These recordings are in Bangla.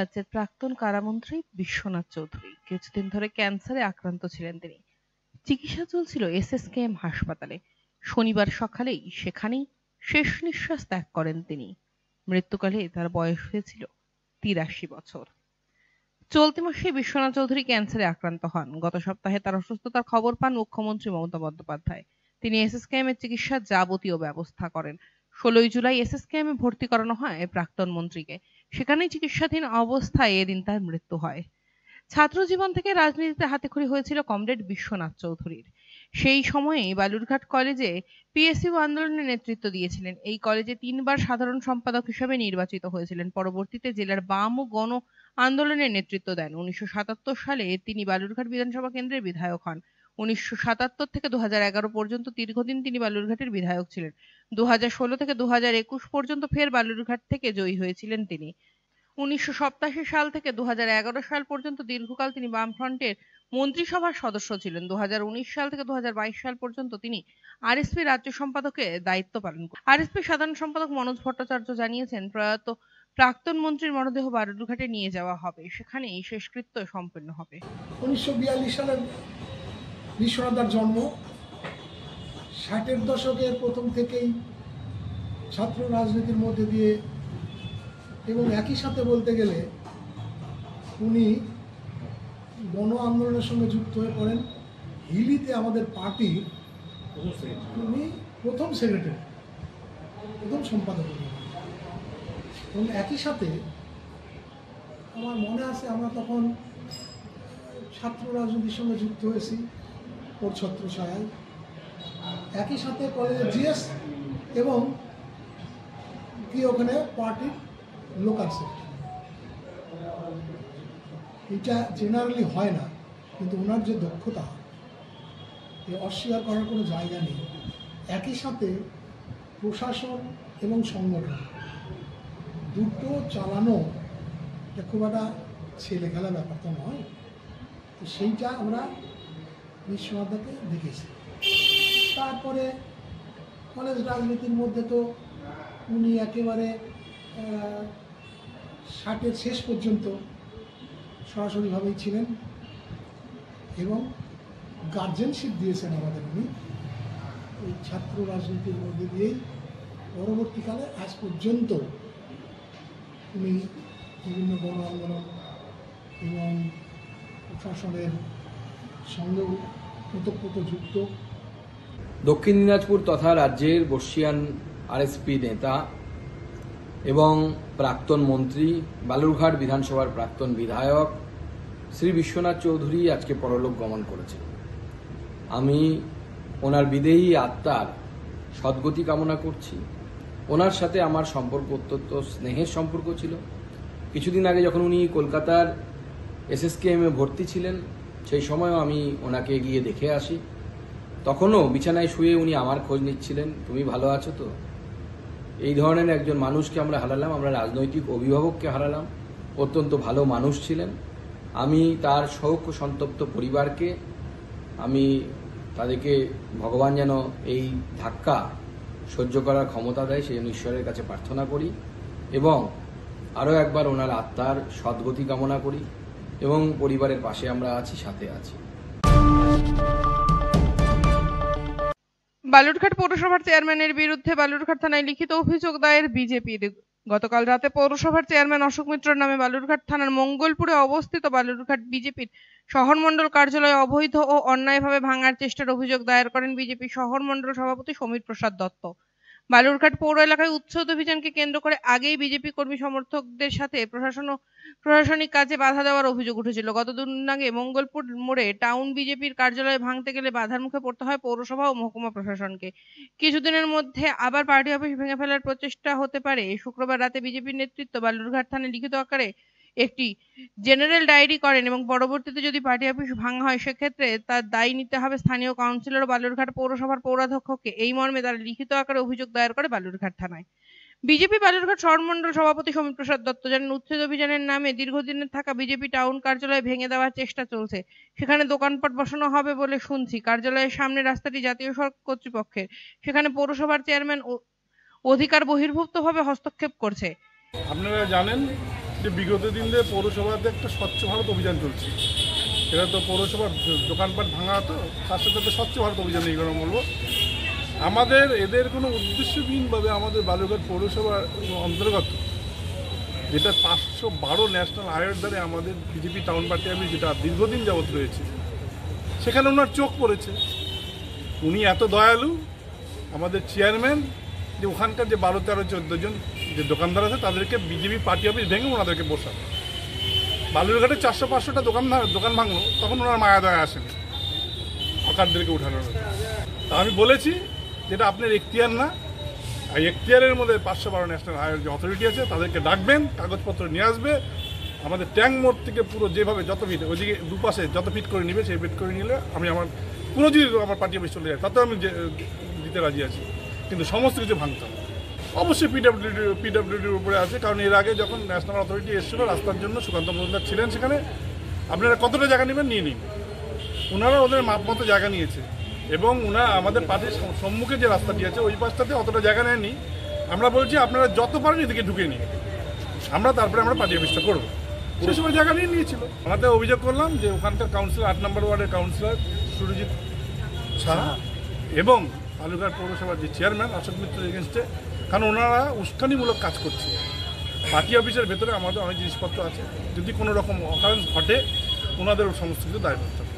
রাজ্যের প্রাক্তন কারামন্ত্রী বিশ্বনাথ চৌধুরী কিছুদিন ধরে ক্যান্সারে আক্রান্ত ছিলেন তিনি। চিকিৎসা চলছিল এসএসকেএম হাসপাতালে। শনিবার সকালেই সেখানেই শেষ নিঃশ্বাস ত্যাগ করেন তিনি। মৃত্যুকালে তার বয়স হয়েছিল ৮৩ বছর। চলতি মাসে বিশ্বনাথ চৌধুরী ক্যান্সারে আক্রান্ত হন। গত সপ্তাহে তার অসুস্থতার খবর পান মুখ্যমন্ত্রী মমতা বন্দ্যোপাধ্যায়। তিনি এসএসকেএম এর চিকিৎসার যাবতীয় ব্যবস্থা করেন। ১৬ই জুলাই এসএসকেএম এ ভর্তি করানো হয় প্রাক্তন মন্ত্রীকে। সেখানেই চিকিৎসাধীন অবস্থায় এদিন তার মৃত্যু হয়। ছাত্র জীবন থেকে রাজনীতিতে হাতেখড়ি হয়েছিল কমরেড বিশ্বনাথ চৌধুরীর। সেই সময়েই বালুরঘাট কলেজে পিএসইউ আন্দোলনের নেতৃত্ব দিয়েছিলেন। এই কলেজে ৩ বার সাধারণ সম্পাদক হিসেবে নির্বাচিত হয়েছিলেন। পরবর্তীতে জেলার বাম ও গণ আন্দোলনের নেতৃত্ব দেন। ১৯৭৭ সালে তিনি বালুরঘাট বিধানসভা কেন্দ্রের বিধায়ক হন। ১৯৭৭ থেকে ২০১১ পর্যন্ত দীর্ঘদিন তিনি বালুরঘাটের বিধায়ক ছিলেন। ২০১৬ থেকে ২০২১ পর্যন্ত ফের বালুরঘাট থেকে জয়ী হয়েছিলেন তিনি। ১৯৮৭ সাল থেকে ২০১১ সাল পর্যন্ত দীর্ঘকাল তিনি বামফ্রন্টের মন্ত্রিসভার সদস্য ছিলেন। ২০১৯ সাল থেকে ২০২২ সাল পর্যন্ত তিনি আরএসপি রাজ্য সম্পাদকের দায়িত্ব পালন করেন। আরএসপি সাধারণ সম্পাদক মনোজ ভট্টাচার্য জানিয়েছেন, প্রয়াত প্রাক্তন মন্ত্রীর মরদেহ বালুরঘাটে নিয়ে যাওয়া হবে, সেখানেই শেষকৃত্য সম্পন্ন হবে। ১৯৪২ সালে বিশ্বনাথের জন্ম। ৬০-এর দশকের প্রথম থেকেই ছাত্র রাজনীতির মধ্যে দিয়ে এবং একই সাথে বলতে গেলে উনি গণ আন্দোলনের সঙ্গে যুক্ত হয়ে পড়েন। হিলিতে আমাদের পার্টির উনি প্রথম সেক্রেটারি, প্রথম সম্পাদক। এবং একই সাথে আমার মনে আছে আমরা তখন ছাত্র রাজনীতির সঙ্গে যুক্ত হয়েছি ওর ছত্রছায়ায়। একই সাথে কলেজের জিএস এবং কি ওখানে পার্টির লোকাল সেক্রেটারি। এটা জেনারেলি হয় না, কিন্তু ওনার যে দক্ষতা এ অস্বীকার করার কোনো জায়গা নেই। একই সাথে প্রশাসন এবং সংগঠন দুটো চালানো এটা খুব একটা ছেলে খেলা ব্যাপার তো নয়। তো সেইটা আমরা বিশ্বনাথকে দেখেছি। তারপরে কলেজ রাজনীতির মধ্যে তো উনি একেবারে ৬০-এর শেষ পর্যন্ত সরাসরিভাবেই ছিলেন এবং গার্জেনশিপ দিয়েছেন আমাদের। উনি এই ছাত্র রাজনীতির মধ্যে দিয়েই পরবর্তীকালে আজ পর্যন্ত উনি বিভিন্ন গণ আন্দোলন এবং প্রশাসনের সঙ্গেও ওতপ্রোতযুক্ত। দক্ষিণ দিনাজপুর তথা রাজ্যের বর্ষীয়ান আরএসপি নেতা এবং প্রাক্তন মন্ত্রী, বালুরঘাট বিধানসভার প্রাক্তন বিধায়ক শ্রী বিশ্বনাথ চৌধুরী আজকে পরলোক গমন করেছেন। আমি ওনার বিদেহী আত্মার সদ্গতি কামনা করছি। ওনার সাথে আমার সম্পর্ক অত্যন্ত স্নেহের সম্পর্ক ছিল। কিছুদিন আগে যখন উনি কলকাতার এসএসকেএম এ ভর্তি ছিলেন, সেই সময়ও আমি ওনাকে গিয়ে দেখে আসি। তখনও বিছানায় শুয়ে উনি আমার খোঁজ নিচ্ছিলেন, তুমি ভালো আছো তো। এই ধরনের একজন মানুষকে আমরা হারালাম, আমরা রাজনৈতিক অভিভাবককে হারালাম। অত্যন্ত ভালো মানুষ ছিলেন। আমি তার শোক সন্তপ্ত পরিবারকে, আমি তাদেরকে ভগবান যেন এই ধাক্কা সহ্য করার ক্ষমতা দেয়, সেই জন্য ঈশ্বরের কাছে প্রার্থনা করি এবং আরও একবার ওনার আত্মার সদ্গতি কামনা করি এবং পরিবারের পাশে আমরা আছি, সাথে আছি। বালুরঘাট পৌরসভার চেয়ারম্যানের বিরুদ্ধে বালুরঘাট থানায় লিখিত অভিযোগ দায়ের বিজেপির। গতকাল রাতে পৌরসভার চেয়ারম্যান অশোক মিত্রর নামে বালুরঘাট থানার মঙ্গলপুরে অবস্থিত বালুরঘাট বিজেপির শহর মণ্ডল কার্যালয়ে অবৈধ ও অন্যায়ভাবে ভাঙার চেষ্টার অভিযোগ দায়ের করেন বিজেপি শহর মণ্ডল সভাপতি সমীর প্রসাদ দত্ত। বালুরঘাট পৌর এলাকায় উচ্ছেদ অভিযানকে কেন্দ্র করে আগেই বিজেপি কর্মী সমর্থকদের সাথে প্রশাসনিক কাজে বাধা দেওয়ার অভিযোগ উঠেছিল। গত ২ দিন আগে মঙ্গলপুর মোড়ে টাউন বিজেপির কার্যালয়ে ভাঙতে গেলে বাধার মুখে পড়তে হয় পৌরসভা ও মহকুমা প্রশাসনকে। কিছুদিনের মধ্যে আবার পার্টি অফিস ভেঙে ফেলার প্রচেষ্টা হতে পারে। শুক্রবার রাতে বিজেপির নেতৃত্ব বালুরঘাট থানায় লিখিত আকারে একটি জেনারেল ডায়েরি করেন এবং পরবর্তীতে যদি পার্টি অফিস ভাঙা হয় সেক্ষেত্রে তার দায় নিতে হবে স্থানীয় কাউন্সিলর ও বালুরঘাট পৌরসভার পৌরাধ্যক্ষকে। এই মর্মে তারা লিখিত আকারে অভিযোগ দায়ের করে বালুরঘাট থানায়। বিজেপি বালুরঘাট শহর মণ্ডল সভাপতি সমীর প্রসাদ দত্ত জানান, উচ্ছেদ অভিযানের নামে দীর্ঘদিনের থাকা বিজেপি টাউন কার্যালয় ভেঙে দেওয়ার চেষ্টা চলছে। সেখানে দোকানপাট বসানো হবে বলে শুনছি। কার্যালয়ের সামনে রাস্তাটি জাতীয় সড়ক কর্তৃপক্ষের, সেখানে পৌরসভার চেয়ারম্যান অধিকার বহির্ভূতভাবে হস্তক্ষেপ করছে। আপনারা জানেন যে বিগত দিন ধরে পৌরসভাতে একটা স্বচ্ছ ভারত অভিযান চলছে। এটা তো পৌরসভার দোকানপাট ভাঙা হতো, তার সাথে তো স্বচ্ছ ভারত অভিযান এই কথা বলবো। আমাদের এদের কোনো উদ্দেশ্যহীনভাবে আমাদের বালুরঘাট পৌরসভার অন্তর্গত যেটা 512 ন্যাশনাল হাইওয়ের দ্বারে আমাদের বিজেপি টাউন পার্টি অফিস যেটা দীর্ঘদিন যাবৎ রয়েছে, সেখানে ওনার চোখ পড়েছে। উনি এত দয়ালু আমাদের চেয়ারম্যান যে ওখানকার যে 12, 13, 14 জন যে দোকানদার আছে তাদেরকে বিজেপি পার্টি অফিস ভেঙে ওনাদেরকে বসান। বালুরঘাটে 400-500টা দোকান ভাঙলো, তখন ওনার মায়া দয়া আসেনি হকারদেরকে উঠানোর। তা আমি বলেছি যেটা আপনার এখতিয়ার না, এই এখতিয়ারের মধ্যে 512 ন্যাশনাল হাইওয়ে যে অথরিটি আছে তাদেরকে ডাকবেন, কাগজপত্র নিয়ে আসবে। আমাদের ট্যাঙ্ক মোড় থেকে পুরো যেভাবে যত ফিট ওইদিকে দুপাশে যত ফিট করে নিবে সেই ফিট করে নিলে আমি আমার পুরো যদি আমার পার্টি অফিস চলে যায় তাতেও আমি দিতে রাজি আছি, কিন্তু সমস্ত কিছু ভাঙতে হবে। অবশ্যই পিডব্লিউডির উপরে আছে, কারণ এর আগে যখন ন্যাশনাল অথরিটি এসেছিলো রাস্তার জন্য সুকান্ত মজুমদার ছিলেন সেখানে, আপনারা কতটা জায়গা নেবেন নিয়ে নিন। ওনারা ওদের মাপ মতো জায়গা নিয়েছে এবং আমাদের পার্টির সম্মুখে যে রাস্তাটি আছে ওই পাশটাতে অতটা জায়গা নেয়নি। আমরা বলছি আপনারা যত পারেন এদিকে ঢুকে নিন, তারপরে আমরা পার্টি অফিসটা করবো। সেই সময় জায়গা নিয়ে নিয়েছিল। আমাদের অভিযোগ করলাম যে ওখানকার কাউন্সিলর 8 নম্বর ওয়ার্ডের কাউন্সিলর সুরজিৎ সাহা এবং বালুরঘাট পৌরসভার যে চেয়ারম্যান অশোক মিত্রের এগেনস্টে, কারণ ওনারা উস্কানিমূলক কাজ করছে। পার্টি অফিসের ভেতরে আমাদের অনেক জিনিসপত্র আছে, যদি কোনো রকম অকারেন্স ঘটে ওনাদের সমস্ত কিছু দায় করতে হবে।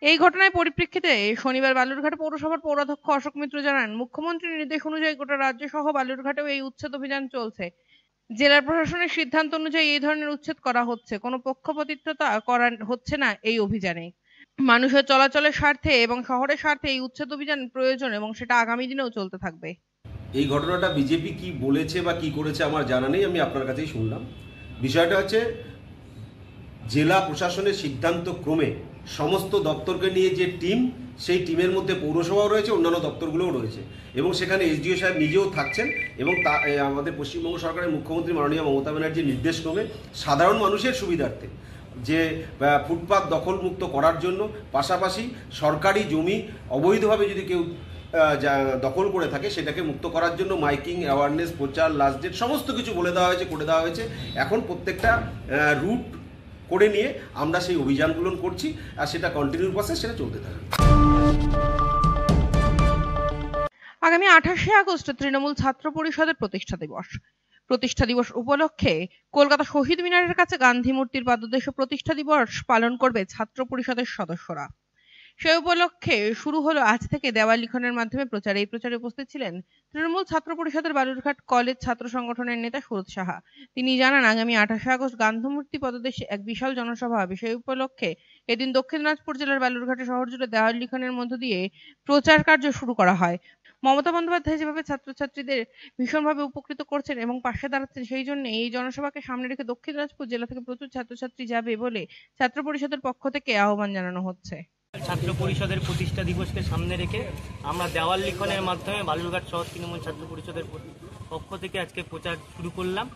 এই ঘটনার পরিপ্রেক্ষিতে শনিবার বালুরঘাট পৌরসভার পৌরাধ্যক্ষ অশোক মিত্র জানান, মুখ্যমন্ত্রীর নির্দেশ অনুযায়ী গোটা রাজ্য সহ বালুরঘাটেও এই উচ্ছেদ অভিযান চলছে। জেলা প্রশাসনের সিদ্ধান্ত অনুযায়ী এই ধরনের উচ্ছেদ করা হচ্ছে, কোনো পক্ষপাতিত্বতা করা হচ্ছে না এই অভিযানে। মানুষের চলাচলের স্বার্থে এবং শহরের স্বার্থে এই উচ্ছেদ অভিযান প্রয়োজন এবং সেটা আগামী দিনেও চলতে থাকবে। এই ঘটনাটা বিজেপি কি বলেছে বা কি করেছে আমার জানা নেই, আমি আপনার কাছেই শুনলাম। বিষয়টা হচ্ছে জেলা প্রশাসনের সিদ্ধান্ত ক্রমে সমস্ত দপ্তরকে নিয়ে যে টিম, সেই টিমের মধ্যে পৌরসভাও রয়েছে, অন্যান্য দপ্তরগুলোও রয়েছে এবং সেখানে এসডিও সাহেব নিজেও থাকছেন এবং আমাদের পশ্চিমবঙ্গ সরকারের মুখ্যমন্ত্রী মাননীয় মমতা ব্যানার্জির নির্দেশক্রমে সাধারণ মানুষের সুবিধার্থে যে ফুটপাত দখলমুক্ত করার জন্য, পাশাপাশি সরকারি জমি অবৈধভাবে যদি কেউ দখল করে থাকে সেটাকে মুক্ত করার জন্য মাইকিং, অ্যাওয়ারনেস, প্রচার, লাস্ট ডেট সমস্ত কিছু বলে দেওয়া হয়েছে, করে দেওয়া হয়েছে। এখন প্রত্যেকটা রুট করে নিয়ে আমরা সেই অভিযানগুলো করছি আর সেটা কন্টিনিউ প্রসেস, সেটা চলতে থাকবে। আগামী 28শে আগস্ট তৃণমূল ছাত্র পরিষদের প্রতিষ্ঠা দিবস উপলক্ষে কলকাতা শহীদ মিনারের কাছে গান্ধী মূর্তির পাদদেশে প্রতিষ্ঠা দিবস পালন করবে ছাত্র পরিষদের সদস্যরা। সেই উপলক্ষে শুরু হলো আজ থেকে দেওয়াল লিখনের মাধ্যমে প্রচার। এই প্রচারে উপস্থিত ছিলেন তৃণমূল ছাত্র পরিষদের বালুরঘাট কলেজ ছাত্র সংগঠনের নেতা সুরত সাহা। তিনি জানান, আগামী 28শে আগস্ট গান্ধী মূর্তি পদদেশে এক বিশাল জনসভা হবে। সেই উপলক্ষে এদিন দক্ষিণ দিনাজপুর জেলার বালুরঘাটে শহর জুড়ে দেওয়াল লিখনের মধ্য দিয়ে প্রচার কার্য শুরু করা হয়। মমতা বন্দ্যোপাধ্যায় যেভাবে ছাত্রছাত্রীদের ভীষণভাবে উপকৃত করছেন এবং পাশে দাঁড়াচ্ছেন, সেই জন্য এই জনসভাকে সামনে রেখে দক্ষিণ দিনাজপুর জেলা থেকে প্রচুর ছাত্রছাত্রী যাবে বলে ছাত্র পরিষদের পক্ষ থেকে আহ্বান জানানো হচ্ছে। ছাত্র পরিষদের প্রতিষ্ঠা দিবসকে সামনে রেখে আমরা দেওয়াল লিখনের মাধ্যমে বালুরঘাট শহর তৃণমূল ছাত্র পরিষদের পক্ষ থেকে আজকে প্রচার শুরু করলাম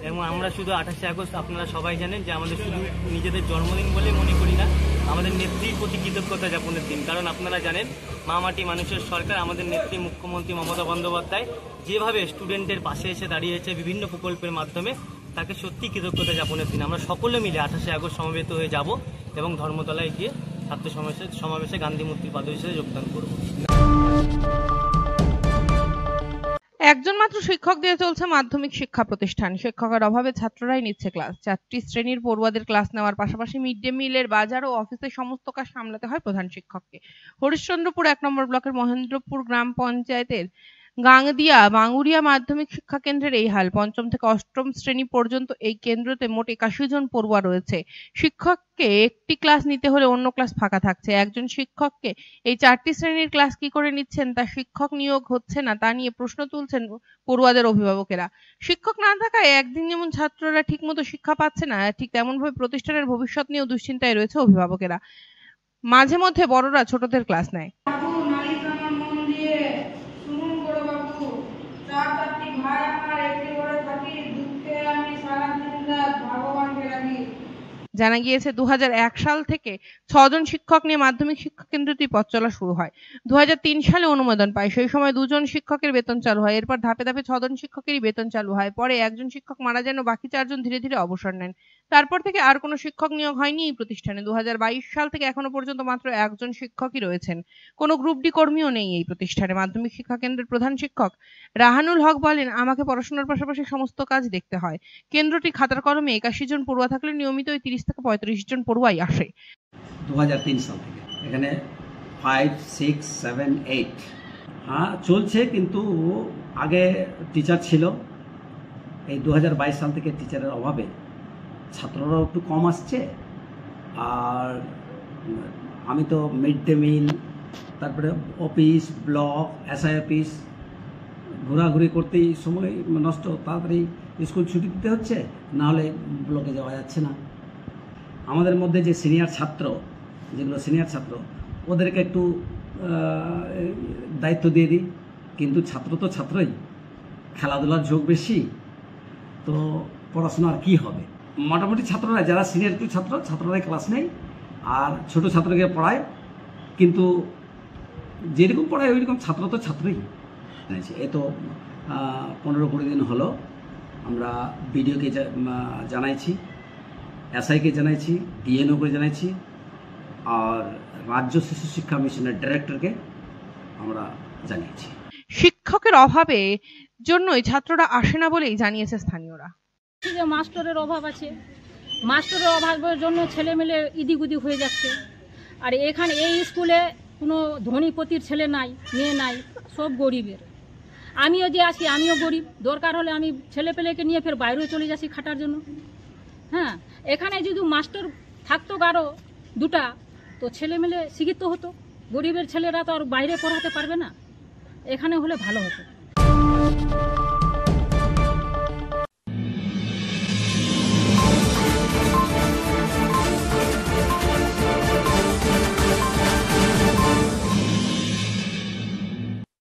এবং আমরা শুধু 28শে আগস্ট আপনারা সবাই জানেন যে আমাদের শুধু নিজেদের জন্মদিন বলে মনে করি না, আমাদের নেত্রীর প্রতি কৃতজ্ঞতা যাপনের দিন। কারণ আপনারা জানেন মা মাটি মানুষের সরকার, আমাদের নেত্রী মুখ্যমন্ত্রী মমতা বন্দ্যোপাধ্যায় যেভাবে স্টুডেন্টের পাশে এসে দাঁড়িয়েছে বিভিন্ন প্রকল্পের মাধ্যমে, তাকে সত্যি কৃতজ্ঞতা যাপনের দিন। আমরা সকলে মিলে 28শে আগস্ট সমবেত হয়ে যাব এবং ধর্মতলায় গিয়ে ছাত্র সমাবেশে গান্ধী মূর্তির পাদদেশে যোগদান করব। একজন মাত্র শিক্ষক দিয়ে চলছে মাধ্যমিক শিক্ষা প্রতিষ্ঠান। শিক্ষকের অভাবে ছাত্ররাই নিচ্ছে ক্লাস। 4টি শ্রেণীর পড়ুয়াদের ক্লাস নেওয়ার পাশাপাশি মিড ডে মিলের বাজার ও অফিসের সমস্ত কাজ সামলাতে হয় প্রধান শিক্ষককে। হরিশ্চন্দ্রপুর 1 নম্বর ব্লকের মহেন্দ্রপুর গ্রাম পঞ্চায়েতের গাংদিয়া বাঙ্গুরিয়া মাধ্যমিক শিক্ষা কেন্দ্রের এই হাল। 5ম থেকে 8ম শ্রেণী পর্যন্ত এই কেন্দ্রতে মোট 81 জন পড়ুয়া রয়েছে। শিক্ষককে একটি ক্লাস নিতে হলে অন্য ক্লাস ফাঁকা থাকছে। একজন শিক্ষককে এই 4টি শ্রেণীর ক্লাস কি করে নিচ্ছেন, তা শিক্ষক নিয়োগ হচ্ছে না, তা নিয়ে প্রশ্ন তুলছেন পড়ুয়াদের অভিভাবকেরা। শিক্ষক না থাকায় একদিন যেমন ছাত্ররা ঠিকমতো শিক্ষা পাচ্ছে না, ঠিক তেমনভাবে প্রতিষ্ঠানের ভবিষ্যৎ নিয়েও দুশ্চিন্তায় রয়েছে অভিভাবকেরা। মাঝে মধ্যে বড়রা ছোটদের ক্লাস নেয়। জানা গিয়েছে 2001 সাল থেকে 6 জন শিক্ষক নিয়ে মাধ্যমিক শিক্ষা কেন্দ্রটি পথ চলা শুরু হয়। 2003 সালে অনুমোদন পায়। সেই সময় 2 জন শিক্ষকের বেতন চালু হয়। এরপর ধাপে ধাপে 6 জন শিক্ষকেরই বেতন চালু হয়। পরে একজন শিক্ষক মারা যান ও বাকি 4 জন ধীরে ধীরে অবসর নেন। তারপর থেকে আর কোনো শিক্ষক নিয়োগ হয়নি এই প্রতিষ্ঠানে। 2022 সাল থেকে এখনো পর্যন্ত মাত্র 1 জন শিক্ষকই রয়েছেন। কোনো গ্রুপ ডি কর্মীও নেই এই প্রতিষ্ঠানে। মাধ্যমিক শিক্ষা কেন্দ্রের প্রধান শিক্ষক রাহানুল হক বলেন, আমাকে পড়াশোনার পাশাপাশি সমস্ত কাজ দেখতে হয়। কেন্দ্রটি খাতার কলমে 81 জন পড়ুয়া থাকলে নিয়মিত 30 থেকে 35 জন পড়ুয়াই আসে। 2003 সাল থেকে এখানে 5, 6, 7, 8 চলছে, কিন্তু আগে টিচার ছিল। এই 2022 সাল থেকে টিচারের অভাবে ছাত্ররাও একটু কম আসছে। আর আমি তো মিড ডে মিল, তারপরে অফিস, ব্লক, এসআই অফিস ঘোরাঘুরি করতেই সময় নষ্ট। তাড়াতাড়ি স্কুল ছুটি দিতে হচ্ছে, নাহলে ব্লকে যাওয়া যাচ্ছে না। আমাদের মধ্যে যে সিনিয়র ছাত্র, যেগুলো সিনিয়র ছাত্র, ওদেরকে একটু দায়িত্ব দিয়ে দিই। কিন্তু ছাত্র তো ছাত্রই, খেলাধুলার ঝোঁক বেশি, তো পড়াশোনা আর কী হবে। মোটামুটি ছাত্ররা যারা সিনিয়র একটু ছাত্ররাই ক্লাস নেই, আর ছোট ছাত্রকে পড়ায়। কিন্তু যেরকম পড়ায় ওইরকম ছাত্র তো ছাত্রই। এই তো 15-20 দিন হলো আমরা বিডিওকে জানাইছি, এসআইকে জানাইছি, ইএনওকে জানাইছি, আর রাজ্য শিশু শিক্ষা মিশনের ডাইরেক্টরকে আমরা জানিয়েছি। শিক্ষকের অভাবে জন্যই ছাত্ররা আসে না বলেই জানিয়েছে স্থানীয়রা। যে মাস্টারের অভাব আছে, মাস্টারের অভাবের জন্য ছেলেমেলে ইদিগুদি হয়ে যাচ্ছে। আর এখানে এই স্কুলে কোনো ধনীপতির ছেলে নাই, মেয়ে নাই, সব গরিবের। আমিও যে আছি, আমিও গরিব। দরকার হলে আমি ছেলেপেলেকে নিয়ে ফের বাইরেও চলে যাচ্ছি খাটার জন্য। হ্যাঁ, এখানে যদি মাস্টার থাকতো কারো দুটা, তো ছেলেমেলে শিক্ষিত হতো। গরিবের ছেলেরা তো আর বাইরে পড়াতে পারবে না, এখানে হলে ভালো হতো।